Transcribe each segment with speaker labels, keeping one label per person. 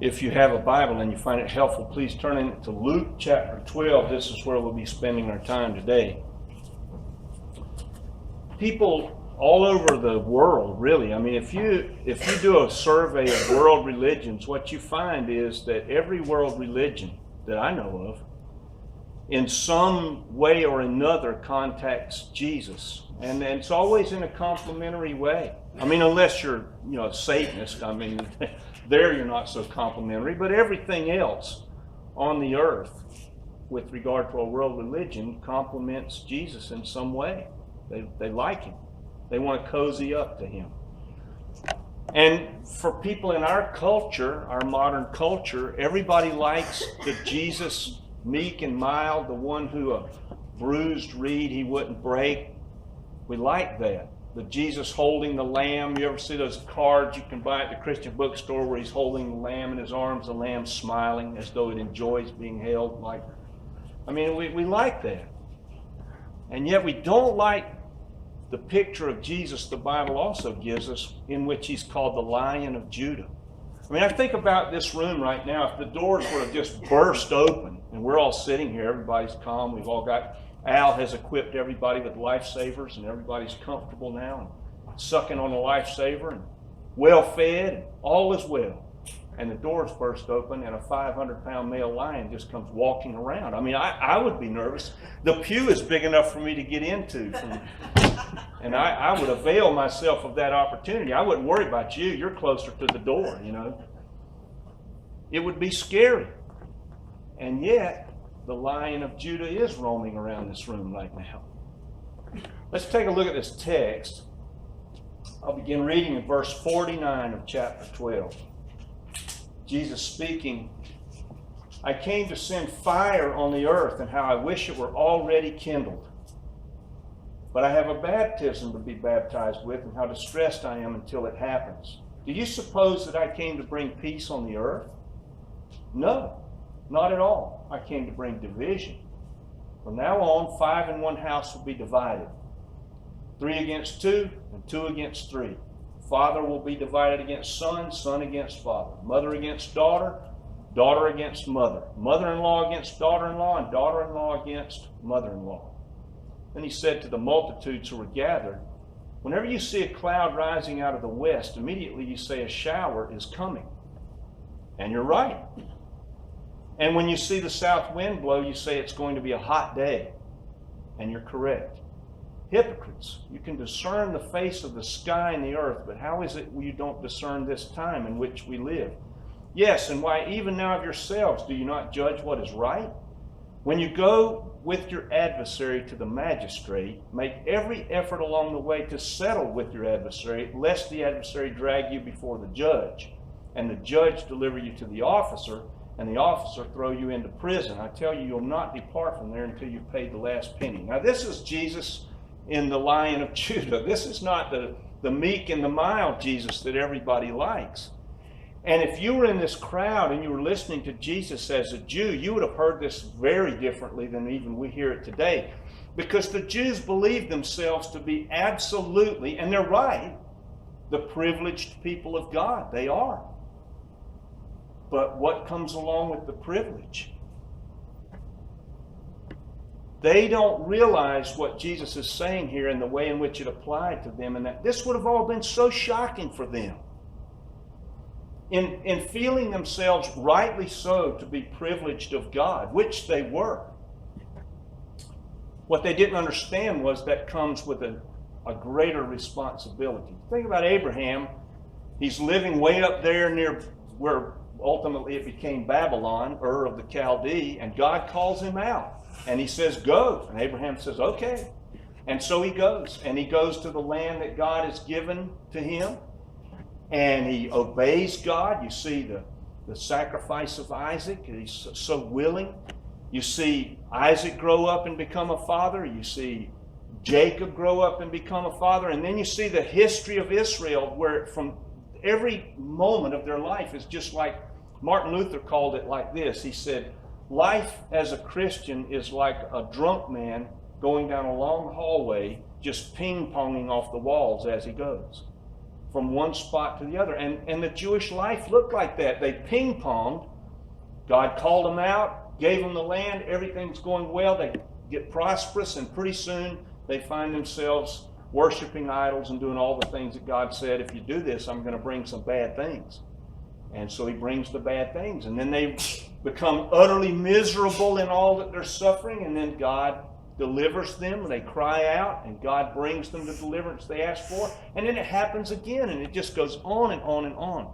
Speaker 1: If you have a Bible and you find it helpful, please turn in to Luke chapter 12. This is where we'll be spending our time today. People all over the world, really. I mean, if you do a survey of world religions, what you find is that every world religion that I know of, in some way or another, contacts Jesus, and it's always in a complimentary way. I mean, unless you're, a Satanist. I mean, there you're not so complimentary. But everything else on the earth, with regard to a world religion, compliments Jesus in some way. They like him. They want to cozy up to him. And for people in our culture, our modern culture, everybody likes the Jesus meek and mild, the one who a bruised reed he wouldn't break. We like that. The Jesus holding the lamb. You ever see those cards you can buy at the Christian bookstore where he's holding the lamb in his arms, the lamb smiling as though it enjoys being held? We like that. And yet we don't like the picture of Jesus the Bible also gives us, in which he's called the Lion of Judah. I mean, I think about this room right now. If the doors were to just burst open and we're all sitting here, everybody's calm, Al has equipped everybody with lifesavers and everybody's comfortable now and sucking on a lifesaver and well fed and all is well. And the doors burst open and a 500-pound male lion just comes walking around. I mean, I would be nervous. The pew is big enough for me to get into. And I would avail myself of that opportunity. I wouldn't worry about you. You're closer to the door, It would be scary. And yet, the Lion of Judah is roaming around this room right now. Let's take a look at this text. I'll begin reading in verse 49 of chapter 12. Jesus speaking, "I came to send fire on the earth, and how I wish it were already kindled. But I have a baptism to be baptized with, and how distressed I am until it happens. Do you suppose that I came to bring peace on the earth? No, not at all. I came to bring division. From now on, 5 in one house will be divided. 3 against 2, and 2 against 3. Father will be divided against son, son against father, mother against daughter, daughter against mother, mother-in-law against daughter-in-law, and daughter-in-law against mother-in-law." Then he said to the multitudes who were gathered, "Whenever you see a cloud rising out of the west, immediately you say a shower is coming. And you're right. And when you see the south wind blow, you say it's going to be a hot day. And you're correct. Hypocrites, you can discern the face of the sky and the earth, but how is it you don't discern this time in which we live? Yes, and why even now of yourselves do you not judge what is right? When you go with your adversary to the magistrate, make every effort along the way to settle with your adversary, lest the adversary drag you before the judge, and the judge deliver you to the officer, and the officer throw you into prison. I tell you, you'll not depart from there until you've paid the last penny." Now this is Jesus in the Lion of Judah. This is not the meek and the mild Jesus that everybody likes. And if you were in this crowd and you were listening to Jesus as a Jew, you would have heard this very differently than even we hear it today. Because the Jews believed themselves to be absolutely, and they're right, the privileged people of God. They are. But what comes along with the privilege? They don't realize what Jesus is saying here and the way in which it applied to them, and that this would have all been so shocking for them. In feeling themselves rightly so to be privileged of God, which they were. What they didn't understand was that comes with a greater responsibility. Think about Abraham. He's living way up there near where ultimately it became Babylon, Ur of the Chaldee, and God calls him out. And he says, "Go." And Abraham says, "Okay." And so he goes. And he goes to the land that God has given to him. And he obeys God. You see the sacrifice of Isaac. He's so willing. You see Isaac grow up and become a father. You see Jacob grow up and become a father. And then you see the history of Israel, where from every moment of their life is just like Martin Luther called it like this. He said, "Life as a Christian is like a drunk man going down a long hallway, just ping-ponging off the walls as he goes." from one spot to the other. And the Jewish life looked like that. They ping-ponged. God called them out, gave them the land, everything's going well. They get prosperous, and pretty soon they find themselves worshiping idols and doing all the things that God said, if you do this, I'm going to bring some bad things. And so he brings the bad things. And then they become utterly miserable in all that they're suffering, and then God delivers them. They cry out, and God brings them the deliverance they ask for. And then it happens again, and it just goes on and on and on.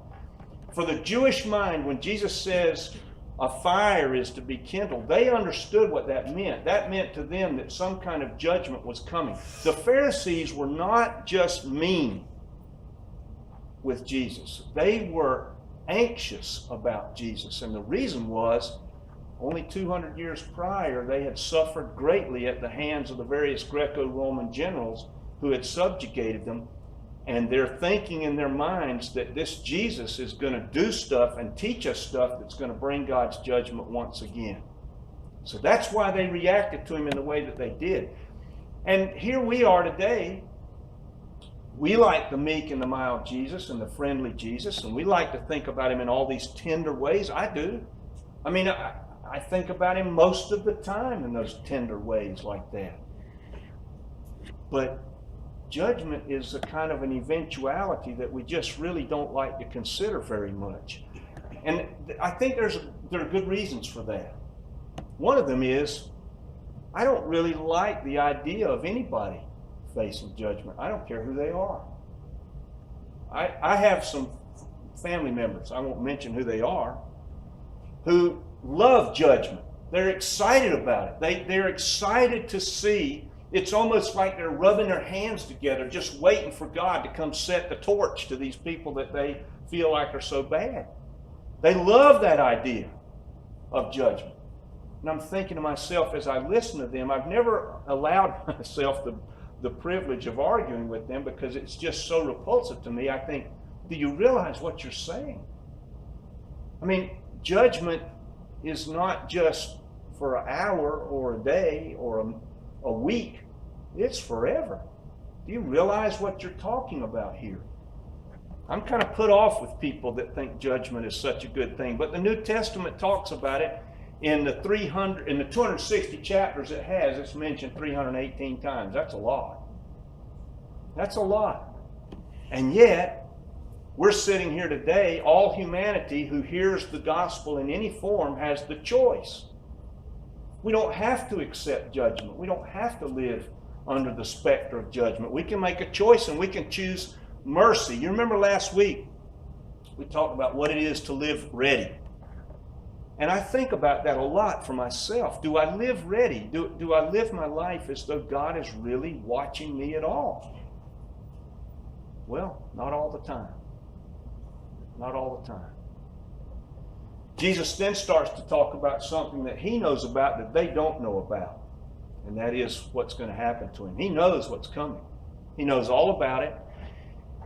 Speaker 1: For the Jewish mind, when Jesus says a fire is to be kindled, they understood what that meant. That meant to them that some kind of judgment was coming. The Pharisees were not just mean with Jesus. They were anxious about Jesus. And the reason was, only 200 years prior, they had suffered greatly at the hands of the various Greco-Roman generals who had subjugated them. And they're thinking in their minds that this Jesus is going to do stuff and teach us stuff that's going to bring God's judgment once again. So that's why they reacted to him in the way that they did. And here we are today. We like the meek and the mild Jesus and the friendly Jesus, and we like to think about him in all these tender ways. I do. I mean, I think about him most of the time in those tender ways like that. But judgment is a kind of an eventuality that we just really don't like to consider very much. And I think there are good reasons for that. One of them is, I don't really like the idea of anybody facing judgment. I don't care who they are. I have some family members, I won't mention who they are, who love judgment. They're excited about it. They're excited to see. It's almost like they're rubbing their hands together, just waiting for God to come set the torch to these people that they feel like are so bad. They love that idea of judgment. And I'm thinking to myself as I listen to them, I've never allowed myself the privilege of arguing with them because it's just so repulsive to me. I think, do you realize what you're saying? I mean, judgment is not just for an hour or a day or a week. It's forever. Do you realize what you're talking about here? I'm kind of put off with people that think judgment is such a good thing, but the New Testament talks about it in the 260 chapters it has. It's mentioned 318 times. That's a lot. That's a lot. And yet, we're sitting here today, all humanity who hears the gospel in any form has the choice. We don't have to accept judgment. We don't have to live under the specter of judgment. We can make a choice and we can choose mercy. You remember last week, we talked about what it is to live ready. And I think about that a lot for myself. Do I live ready? Do I live my life as though God is really watching me at all? Well, not all the time. Not all the time. Jesus then starts to talk about something that he knows about that they don't know about. And that is what's going to happen to him. He knows what's coming. He knows all about it.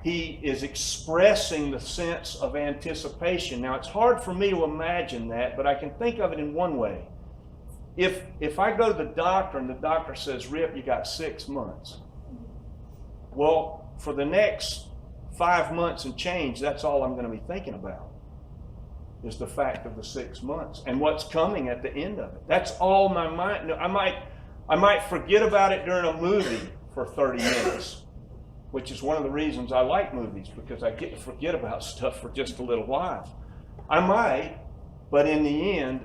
Speaker 1: He is expressing the sense of anticipation. Now, it's hard for me to imagine that, but I can think of it in one way. If I go to the doctor and the doctor says, Rip, you got 6 months. Well, for the next 5 months and change, that's all I'm going to be thinking about, is the fact of the 6 months and what's coming at the end of it. That's all my mind. I might forget about it during a movie for 30 minutes, which is one of the reasons I like movies, because I get to forget about stuff for just a little while. I might, but in the end,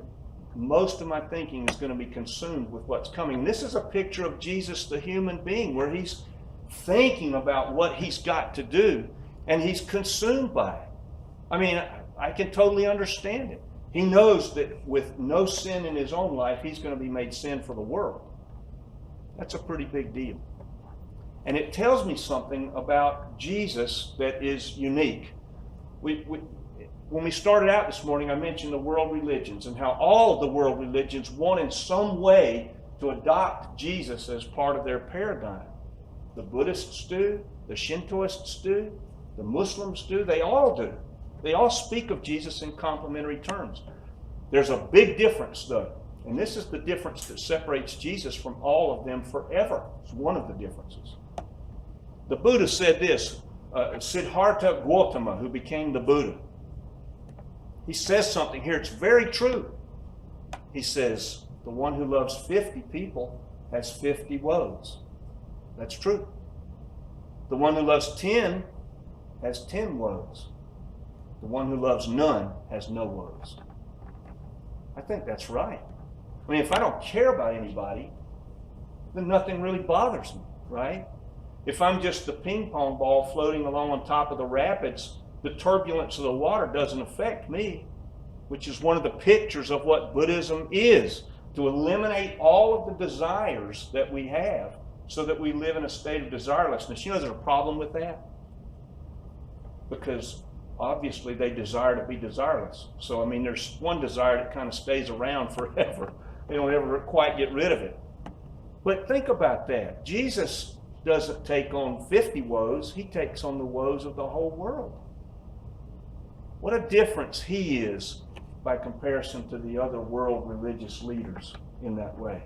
Speaker 1: most of my thinking is going to be consumed with what's coming. This is a picture of Jesus, the human being, where he's thinking about what he's got to do, and he's consumed by it. I mean, I can totally understand it. He knows that with no sin in his own life, he's going to be made sin for the world. That's a pretty big deal. And it tells me something about Jesus that is unique. When we started out this morning, I mentioned the world religions and how all of the world religions want in some way to adopt Jesus as part of their paradigm. The Buddhists do, the Shintoists do, the Muslims do, they all do. They all speak of Jesus in complimentary terms. There's a big difference, though. And this is the difference that separates Jesus from all of them forever. It's one of the differences. The Buddha said this: Siddhartha Gautama, who became the Buddha. He says something here, it's very true. He says, the one who loves 50 people has 50 woes. That's true. The one who loves 10 has 10 woes. The one who loves none has no woes. I think that's right. I mean, if I don't care about anybody, then nothing really bothers me, right? If I'm just the ping pong ball floating along on top of the rapids, the turbulence of the water doesn't affect me, which is one of the pictures of what Buddhism is, to eliminate all of the desires that we have so that we live in a state of desirelessness. You know, there's a problem with that, because obviously they desire to be desireless. So, I mean, there's one desire that kind of stays around forever. They don't ever quite get rid of it. But think about that. Jesus doesn't take on 50 woes. He takes on the woes of the whole world. What a difference he is by comparison to the other world religious leaders in that way.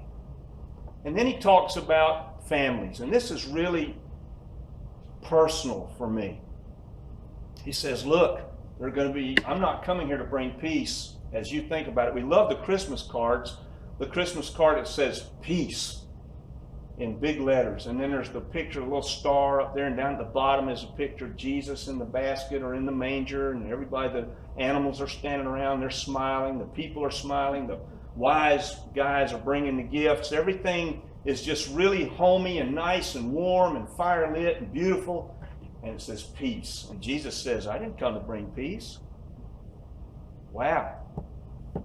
Speaker 1: And then he talks about families. And this is really personal for me. He says, look, I'm not coming here to bring peace as you think about it. We love the Christmas cards. The Christmas card that says peace in big letters. And then there's the picture, a little star up there, and down at the bottom is a picture of Jesus in the basket or in the manger, and everybody, the animals are standing around, they're smiling, the people are smiling, the wise guys are bringing the gifts. Everything is just really homey and nice and warm and fire-lit and beautiful. And it says peace. And Jesus says, I didn't come to bring peace. Wow.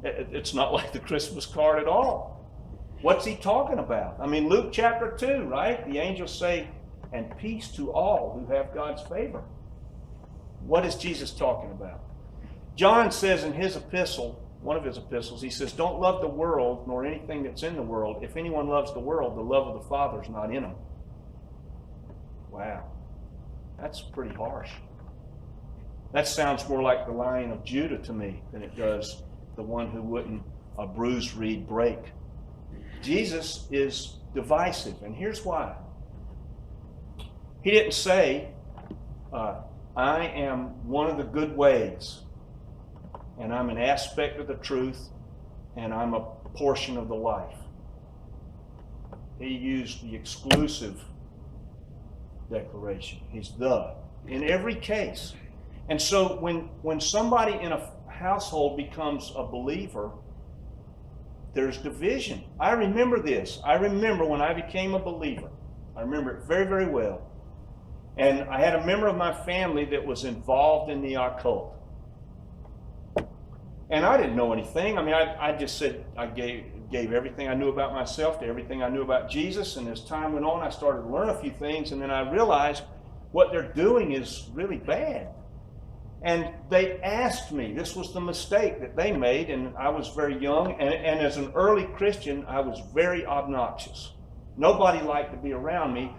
Speaker 1: It's not like the Christmas card at all. What's he talking about? I mean, Luke chapter 2, right? The angels say, and peace to all who have God's favor. What is Jesus talking about? John says in his epistle, one of his epistles, he says, don't love the world nor anything that's in the world. If anyone loves the world, the love of the Father is not in him. Wow. That's pretty harsh. That sounds more like the Lion of Judah to me than it does the one who wouldn't a bruised reed break. Jesus is divisive, and here's why. He didn't say, I am one of the good ways, and I'm an aspect of the truth, and I'm a portion of the life. He used the exclusive declaration. He's in every case. And so when somebody in a household becomes a believer, there's division. I remember this. I remember when I became a believer. I remember it very, very well. And I had a member of my family that was involved in the occult. And I didn't know anything. I mean, I just said, I gave everything I knew about myself to everything I knew about Jesus. And as time went on, I started to learn a few things. And then I realized what they're doing is really bad. And they asked me, this was the mistake that they made, and I was very young, and as an early Christian, I was very obnoxious. Nobody liked to be around me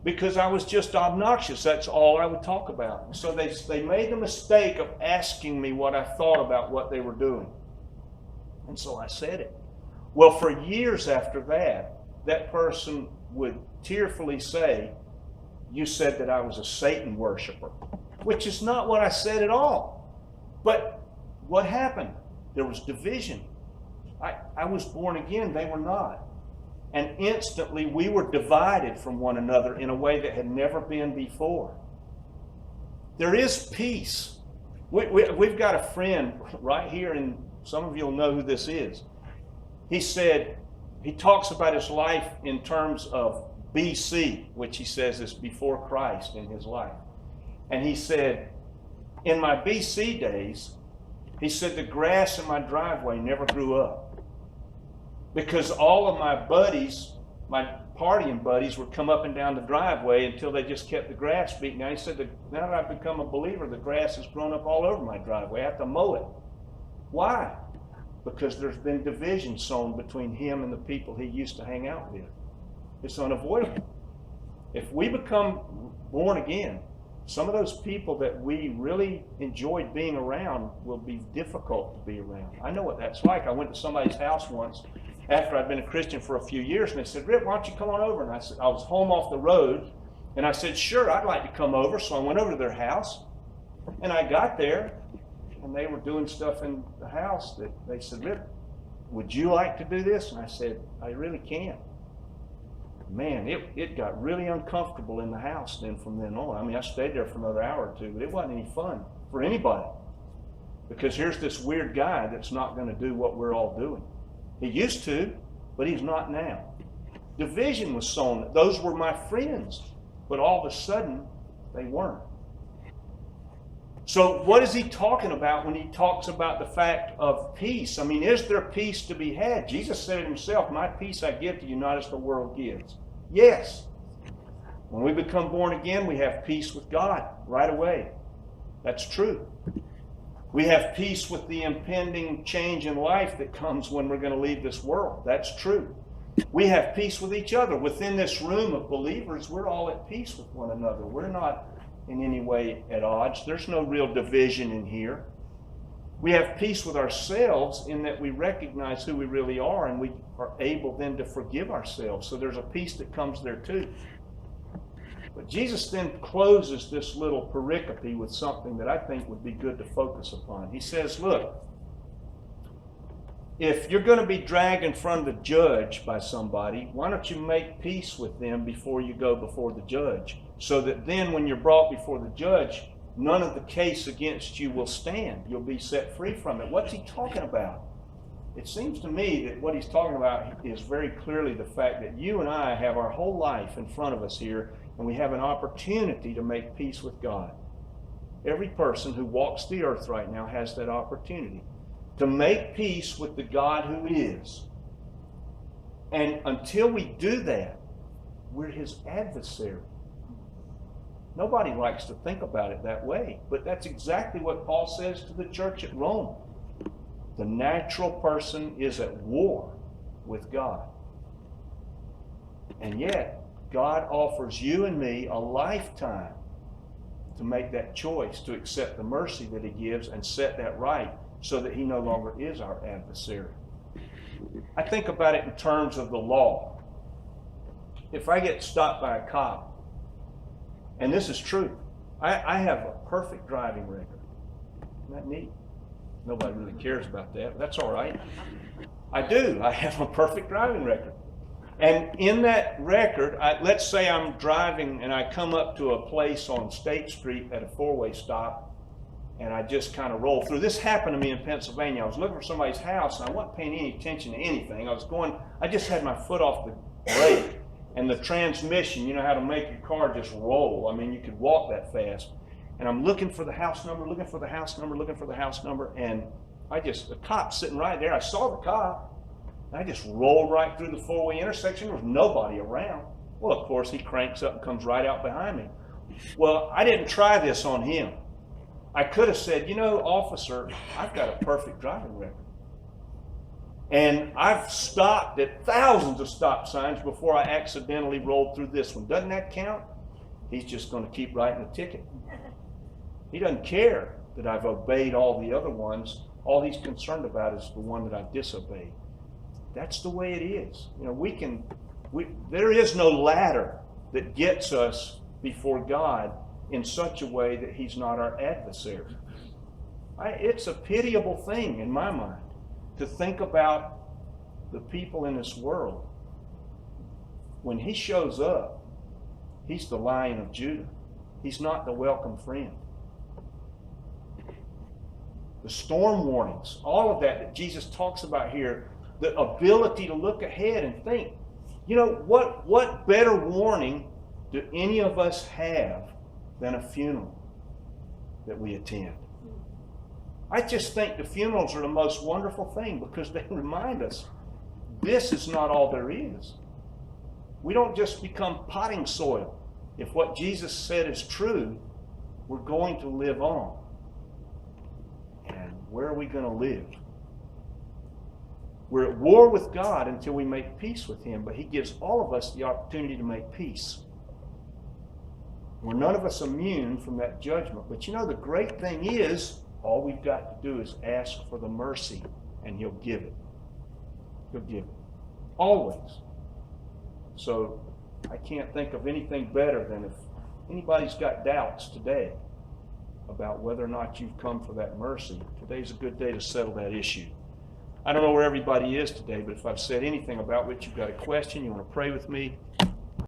Speaker 1: because I was just obnoxious. That's all I would talk about. So they made the mistake of asking me what I thought about what they were doing. And so I said it. Well, for years after that person would tearfully say, you said that I was a Satan worshiper. Which is not what I said at all. But what happened? There was division. I was born again, they were not. And instantly we were divided from one another in a way that had never been before. There is peace. We've got a friend right here, and some of you will know who this is. He said, he talks about his life in terms of BC, which he says is before Christ in his life. And he said, in my BC days, he said the grass in my driveway never grew up. Because all of my buddies, my partying buddies, would come up and down the driveway until they just kept the grass beaten. Now he said, now that I've become a believer, the grass has grown up all over my driveway. I have to mow it. Why? Because there's been division sown between him and the people he used to hang out with. It's unavoidable. If we become born again, some of those people that we really enjoyed being around will be difficult to be around. I know what that's like. I went to somebody's house once after I'd been a Christian for a few years, and they said, Rip, why don't you come on over? And I said, I was home off the road, And I said, sure, I'd like to come over. So I went over to their house, and I got there, and they were doing stuff in the house that they said, Rick, would you like to do this? And I said, I really can. Man, it got really uncomfortable in the house then from then on. I mean, I stayed there for another hour or two, but it wasn't any fun for anybody. Because here's this weird guy that's not going to do what we're all doing. He used to, but he's not now. Division was sown. Those were my friends, but all of a sudden, they weren't. So what is he talking about when he talks about the fact of peace? I mean, is there peace to be had? Jesus said it himself, my peace I give to you, not as the world gives. Yes. When we become born again, we have peace with God right away. That's true. We have peace with the impending change in life that comes when we're going to leave this world. That's true. We have peace with each other. Within this room of believers, we're all at peace with one another. We're not in any way at odds. There's no real division in here. We have peace with ourselves in that we recognize who we really are, and we are able then to forgive ourselves. So there's a peace that comes there too. But Jesus then closes this little pericope with something that I think would be good to focus upon. He says, look, if you're going to be dragged in front of the judge by somebody, why don't you make peace with them before you go before the judge? So that then when you're brought before the judge, none of the case against you will stand. You'll be set free from it. What's he talking about? It seems to me that what he's talking about is very clearly the fact that you and I have our whole life in front of us here, and we have an opportunity to make peace with God. Every person who walks the earth right now has that opportunity to make peace with the God who is. And until we do that, we're his adversary. Nobody likes to think about it that way, but that's exactly what Paul says to the church at Rome. The natural person is at war with God. And yet, God offers you and me a lifetime to make that choice, to accept the mercy that he gives and set that right so that he no longer is our adversary. I think about it in terms of the law. If I get stopped by a cop, and this is true, I have a perfect driving record. Isn't that neat? Nobody really cares about that, but that's all right. I do. I have a perfect driving record. And in that record, let's say I'm driving and I come up to a place on State Street at a four-way stop, and I just kind of roll through. This happened to me in Pennsylvania. I was looking for somebody's house, and I wasn't paying any attention to anything. I just had my foot off the brake, and the transmission, you know how to make your car just roll. I mean, you could walk that fast. And I'm looking for the house number, looking for the house number, and the cop's sitting right there. I saw the cop. I just rolled right through the four-way intersection. There was nobody around. Well, of course, he cranks up and comes right out behind me. Well, I didn't try this on him. I could have said, you know, officer, I've got a perfect driving record. And I've stopped at thousands of stop signs before I accidentally rolled through this one. Doesn't that count? He's just going to keep writing the ticket. He doesn't care that I've obeyed all the other ones. All he's concerned about is the one that I've disobeyed. That's the way it is. You know, there is no ladder that gets us before God in such a way that he's not our adversary. It's a pitiable thing in my mind to think about the people in this world. When he shows up, he's the Lion of Judah. He's not the welcome friend. The storm warnings, all of that Jesus talks about here, the ability to look ahead and think, you know, what better warning do any of us have than a funeral that we attend? I just think the funerals are the most wonderful thing because they remind us this is not all there is. We don't just become potting soil. If what Jesus said is true, we're going to live on. And where are we going to live? We're at war with God until we make peace with him, but he gives all of us the opportunity to make peace. We're none of us immune from that judgment. But you know, the great thing is, all we've got to do is ask for the mercy, and he'll give it. He'll give it. Always. So I can't think of anything better than if anybody's got doubts today about whether or not you've come for that mercy, today's a good day to settle that issue. I don't know where everybody is today, but if I've said anything about which you've got a question, you want to pray with me,